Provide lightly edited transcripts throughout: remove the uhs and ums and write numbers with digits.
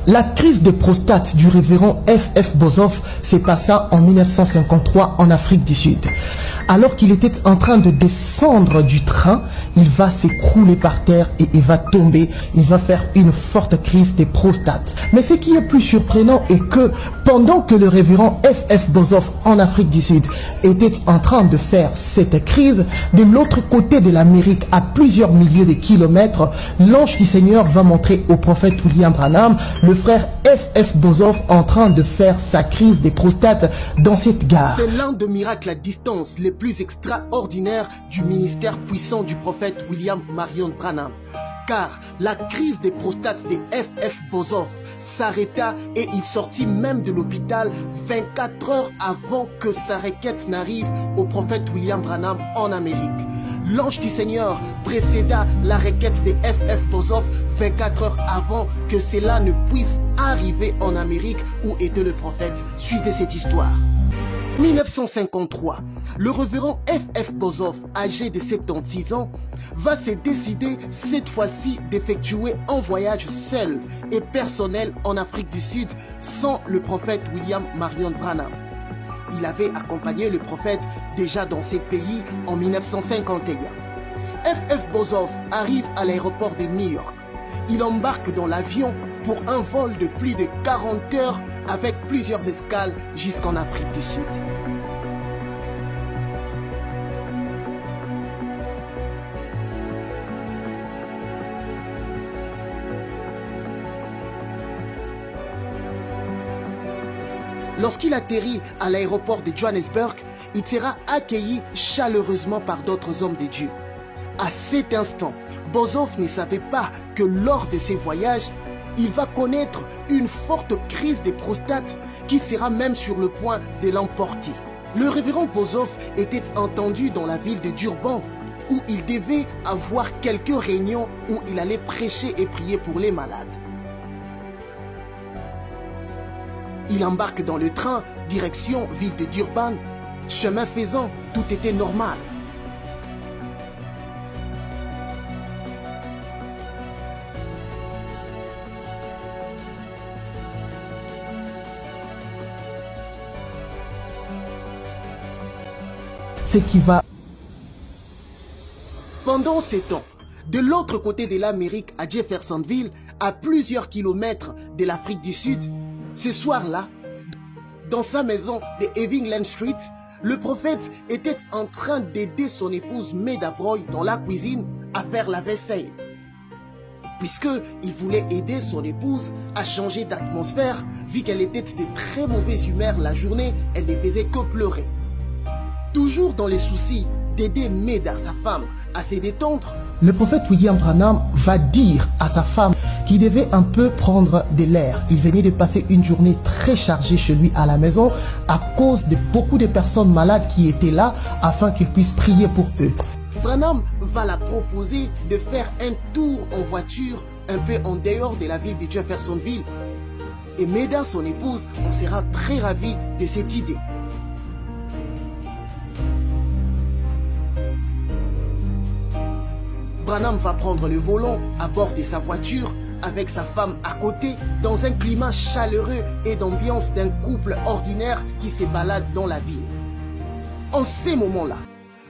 La crise de prostate du révérend F.F. Boshoff s'est passée en 1953 en Afrique du Sud. Alors qu'il était en train de descendre du train, il va s'écrouler par terre et il va tomber. Il va faire une forte crise de prostate. Mais ce qui est plus surprenant est que pendant que le révérend F.F. Boshoff en Afrique du Sud était en train de faire cette crise, de l'autre côté de l'Amérique, à plusieurs milliers de kilomètres, l'ange du Seigneur va montrer au prophète William Branham le frère F.F. Boshoff en train de faire sa crise des prostates dans cette gare. C'est l'un des miracles à distance les plus extraordinaires du ministère puissant du prophète William Marion Branham. Car la crise des prostates de F.F. Boshoff s'arrêta et il sortit même de l'hôpital 24 heures avant que sa requête n'arrive au prophète William Branham en Amérique. L'ange du Seigneur précéda la requête de F.F. Boshoff 24 heures avant que cela ne puisse arriver en Amérique où était le prophète. Suivez cette histoire. 1953, le révérend F.F. Boshoff, âgé de 76 ans, va se décider cette fois-ci d'effectuer un voyage seul et personnel en Afrique du Sud sans le prophète William Marion Branham. Il avait accompagné le prophète déjà dans ces pays en 1951. F.F. Boshoff arrive à l'aéroport de New York. Il embarque dans l'avion pour un vol de plus de 40 heures avec plusieurs escales jusqu'en Afrique du Sud. Lorsqu'il atterrit à l'aéroport de Johannesburg, il sera accueilli chaleureusement par d'autres hommes de Dieu. À cet instant, Boshoff ne savait pas que lors de ses voyages, il va connaître une forte crise de prostate qui sera même sur le point de l'emporter. Le révérend Boshoff était entendu dans la ville de Durban où il devait avoir quelques réunions où il allait prêcher et prier pour les malades. Il embarque dans le train, direction ville de Durban. Chemin faisant, tout était normal. Ce qui va... Pendant ces temps, de l'autre côté de l'Amérique, à Jeffersonville, à plusieurs kilomètres de l'Afrique du Sud, ce soir-là, dans sa maison de Evelyn Street, le prophète était en train d'aider son épouse Meda Broy dans la cuisine à faire la vaisselle. Puisqu'il voulait aider son épouse à changer d'atmosphère, vu qu'elle était de très mauvaise humeur la journée, elle ne faisait que pleurer. Toujours dans les soucis d'aider Meda, sa femme, à se détendre, le prophète William Branham va dire à sa femme qu'il devait un peu prendre de l'air. Il venait de passer une journée très chargée chez lui à la maison à cause de beaucoup de personnes malades qui étaient là afin qu'il puisse prier pour eux. Branham va la proposer de faire un tour en voiture un peu en dehors de la ville de Jeffersonville. Et Meda, son épouse, en sera très ravie de cette idée. Branham va prendre le volant à bord de sa voiture avec sa femme à côté dans un climat chaleureux et d'ambiance d'un couple ordinaire qui se balade dans la ville. En ces moments-là,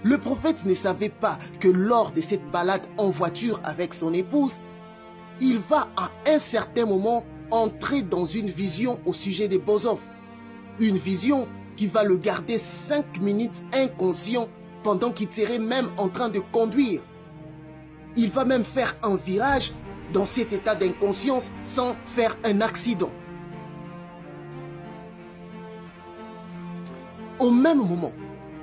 le prophète ne savait pas que lors de cette balade en voiture avec son épouse, il va à un certain moment entrer dans une vision au sujet de Boshoff. Une vision qui va le garder 5 minutes inconscient pendant qu'il serait même en train de conduire. Il va même faire un virage dans cet état d'inconscience sans faire un accident. Au même moment,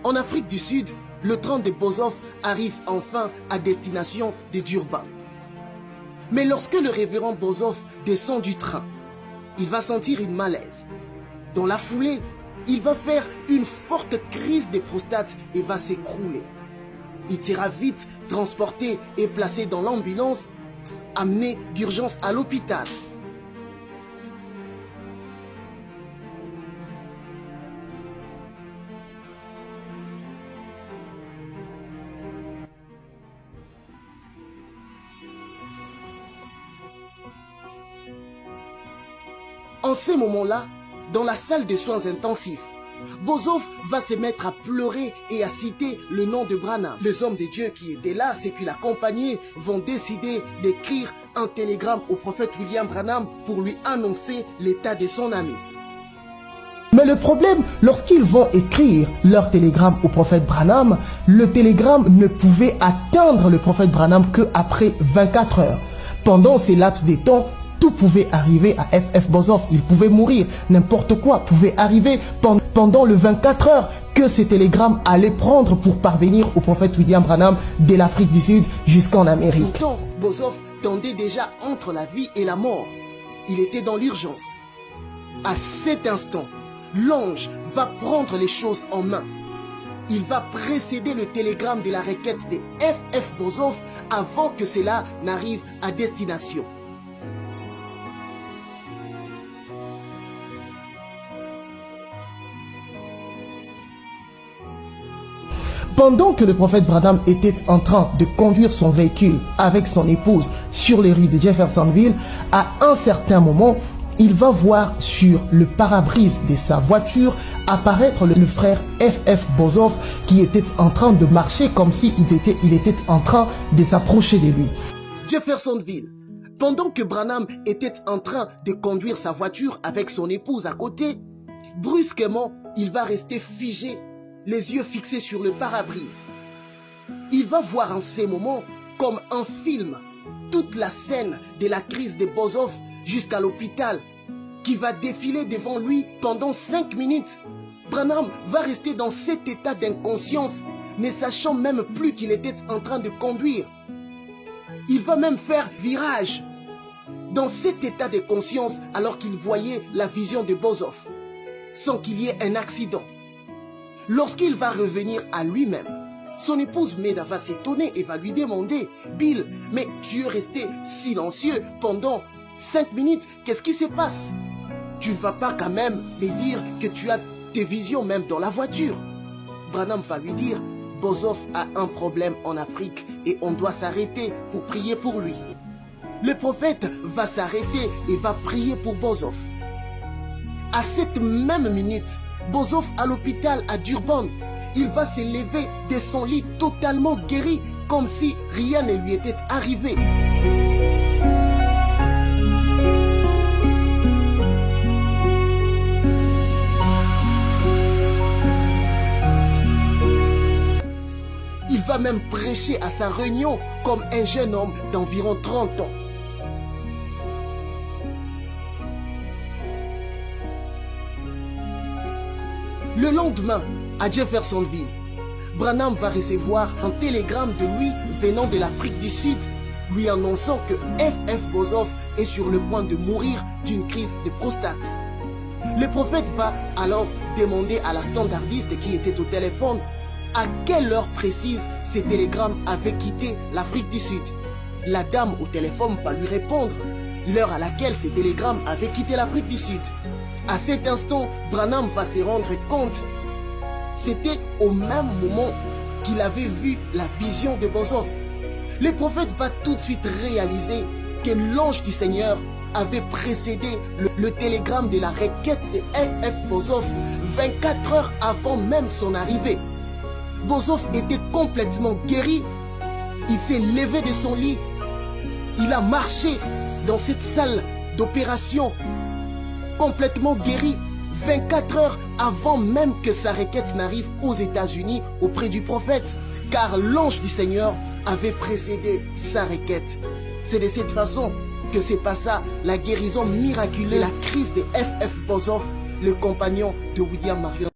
en Afrique du Sud, le train de Boshoff arrive enfin à destination de Durban. Mais lorsque le révérend Boshoff descend du train, il va sentir une malaise. Dans la foulée, il va faire une forte crise de prostate et va s'écrouler. Il sera vite transporté et placé dans l'ambulance, amené d'urgence à l'hôpital. En ces moments-là, dans la salle de soins intensifs, Boshoff va se mettre à pleurer et à citer le nom de Branham. Les hommes de Dieu qui étaient là, ceux qui l'accompagnaient, vont décider d'écrire un télégramme au prophète William Branham pour lui annoncer l'état de son ami. Mais le problème, lorsqu'ils vont écrire leur télégramme au prophète Branham, le télégramme ne pouvait atteindre le prophète Branham qu'après 24 heures. Pendant ces laps de temps, tout pouvait arriver à F.F. Boshoff. Il pouvait mourir, n'importe quoi pouvait arriver pendant le 24 heures que ces télégrammes allaient prendre pour parvenir au prophète William Branham de l'Afrique du Sud jusqu'en Amérique. Pourtant, Boshoff tendait déjà entre la vie et la mort. Il était dans l'urgence. À cet instant, l'ange va prendre les choses en main. Il va précéder le télégramme de la requête de F.F. Boshoff avant que cela n'arrive à destination. Pendant que le prophète Branham était en train de conduire son véhicule avec son épouse sur les rues de Jeffersonville, à un certain moment, il va voir sur le pare-brise de sa voiture apparaître le frère F.F. Boshoff qui était en train de marcher comme s'il était en train de s'approcher de lui. Jeffersonville. Pendant que Branham était en train de conduire sa voiture avec son épouse à côté, brusquement, il va rester figé, les yeux fixés sur le pare-brise. Il va voir en ces moments, comme un film, toute la scène de la crise de Boshoff jusqu'à l'hôpital, qui va défiler devant lui pendant 5 minutes. Branham va rester dans cet état d'inconscience, ne sachant même plus qu'il était en train de conduire. Il va même faire virage dans cet état de conscience alors qu'il voyait la vision de Boshoff, sans qu'il y ait un accident. Lorsqu'il va revenir à lui-même, son épouse Meda va s'étonner et va lui demander « Bill, mais tu es resté silencieux pendant 5 minutes, qu'est-ce qui se passe? Tu ne vas pas quand même me dire que tu as tes visions même dans la voiture ?» Branham va lui dire « Boshoff a un problème en Afrique et on doit s'arrêter pour prier pour lui. » Le prophète va s'arrêter et va prier pour Boshoff. À cette même minute, Boshoff à l'hôpital à Durban, il va se lever de son lit totalement guéri, comme si rien ne lui était arrivé. Il va même prêcher à sa réunion comme un jeune homme d'environ 30 ans. Le lendemain, à Jeffersonville, Branham va recevoir un télégramme de lui venant de l'Afrique du Sud, lui annonçant que F.F. Boshoff est sur le point de mourir d'une crise de prostate. Le prophète va alors demander à la standardiste qui était au téléphone à quelle heure précise ces télégrammes avaient quitté l'Afrique du Sud. La dame au téléphone va lui répondre l'heure à laquelle ces télégrammes avaient quitté l'Afrique du Sud. À cet instant, Branham va se rendre compte. C'était au même moment qu'il avait vu la vision de Boshoff. Le prophète va tout de suite réaliser que l'ange du Seigneur avait précédé le télégramme de la requête de F.F. Boshoff 24 heures avant même son arrivée. Boshoff était complètement guéri. Il s'est levé de son lit. Il a marché dans cette salle d'opération complètement guéri 24 heures avant même que sa requête n'arrive aux États-Unis auprès du prophète, car l'ange du Seigneur avait précédé sa requête. C'est de cette façon que se passa la guérison miraculeuse, la crise de F.F. Boshoff, le compagnon de William Marion.